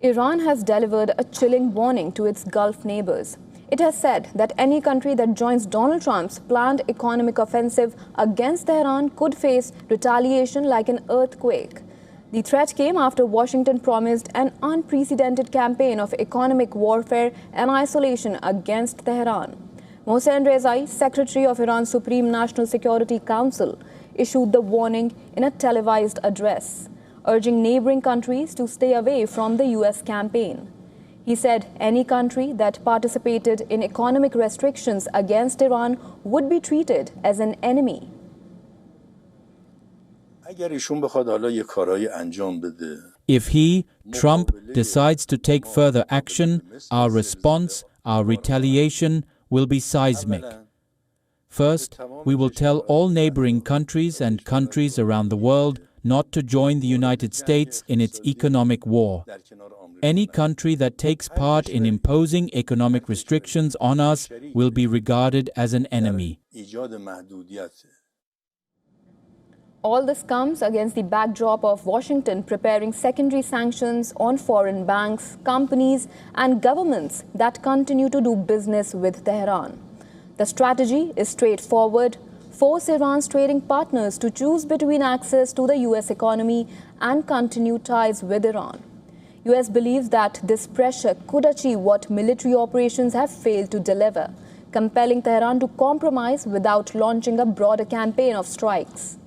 Iran has delivered a chilling warning to its Gulf neighbors. It has said that any country that joins Donald Trump's planned economic offensive against Tehran could face retaliation like an earthquake. The threat came after Washington promised an unprecedented campaign of economic warfare and isolation against Tehran. Mohsen Rezaei, Secretary of Iran's Supreme National Security Council, issued the warning in a televised address, urging neighboring countries to stay away from the U.S. campaign. He said any country that participated in economic restrictions against Iran would be treated as an enemy. If he, Trump, decides to take further action, our response, our retaliation will be seismic. First, we will tell all neighboring countries and countries around the world not to join the United States in its economic war. Any country that takes part in imposing economic restrictions on us will be regarded as an enemy. All this comes against the backdrop of Washington preparing secondary sanctions on foreign banks, companies, and governments that continue to do business with Tehran. The strategy is straightforward: force Iran's trading partners to choose between access to the U.S. economy and continued ties with Iran. U.S. believes that this pressure could achieve what military operations have failed to deliver, compelling Tehran to compromise without launching a broader campaign of strikes.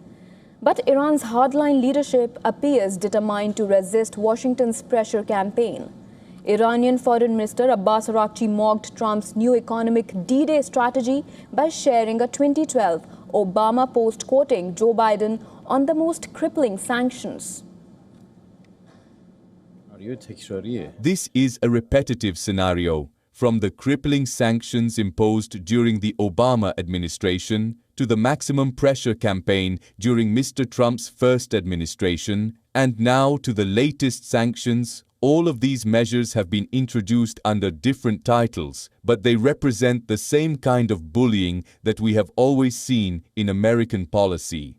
But Iran's hardline leadership appears determined to resist Washington's pressure campaign. Iranian Foreign Minister Abbas Araghchi mocked Trump's new economic D-Day strategy by sharing a 2012 Obama post quoting Joe Biden on the most crippling sanctions. This is a repetitive scenario, from the crippling sanctions imposed during the Obama administration to the maximum pressure campaign during Mr. Trump's first administration, and now to the latest sanctions. All of these measures have been introduced under different titles, but they represent the same kind of bullying that we have always seen in American policy.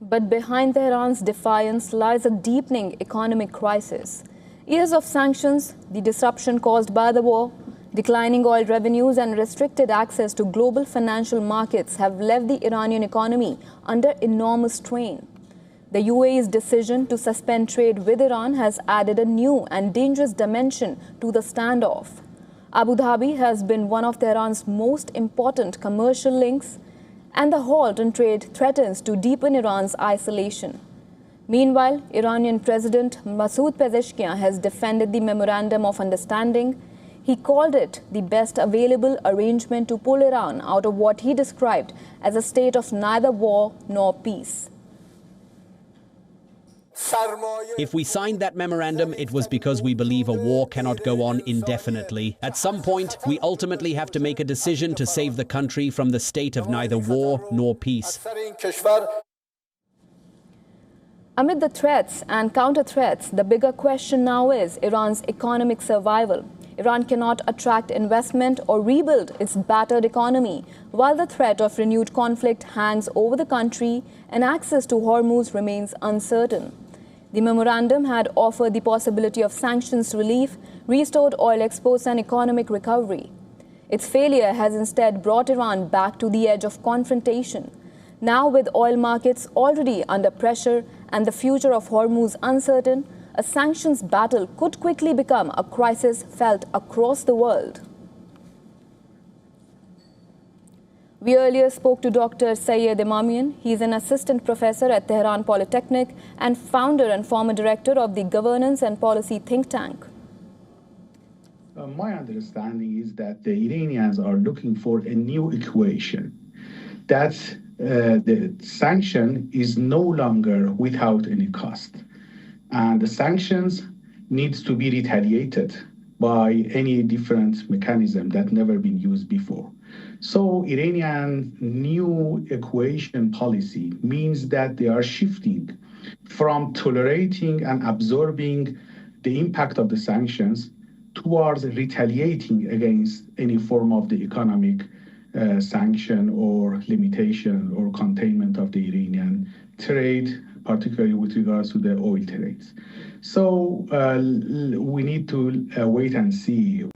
But behind Tehran's defiance lies a deepening economic crisis. Years of sanctions, the disruption caused by the war, declining oil revenues and restricted access to global financial markets have left the Iranian economy under enormous strain. The UAE's decision to suspend trade with Iran has added a new and dangerous dimension to the standoff. Abu Dhabi has been one of Tehran's most important commercial links, and the halt on trade threatens to deepen Iran's isolation. Meanwhile, Iranian President Masoud Pezeshkian has defended the Memorandum of Understanding. He called it the best available arrangement to pull Iran out of what he described as a state of neither war nor peace. If we signed that memorandum, it was because we believe a war cannot go on indefinitely. At some point, we ultimately have to make a decision to save the country from the state of neither war nor peace. Amid the threats and counter-threats, the bigger question now is Iran's economic survival. Iran cannot attract investment or rebuild its battered economy, while the threat of renewed conflict hangs over the country and access to Hormuz remains uncertain. The memorandum had offered the possibility of sanctions relief, restored oil exports and economic recovery. Its failure has instead brought Iran back to the edge of confrontation. Now, with oil markets already under pressure and the future of Hormuz uncertain, a sanctions battle could quickly become a crisis felt across the world. We earlier spoke to Dr. Syed Imamian. He is an assistant professor at Tehran Polytechnic and founder and former director of the governance and policy think tank. My understanding is that the Iranians are looking for a new equation. That the sanction is no longer without any cost. And the sanctions needs to be retaliated by any different mechanism that never been used before. So Iranian new equation policy means that they are shifting from tolerating and absorbing the impact of the sanctions towards retaliating against any form of the economic sanction or limitation or containment of the Iranian trade particularly with regards to the oil trades. So we need to wait and see.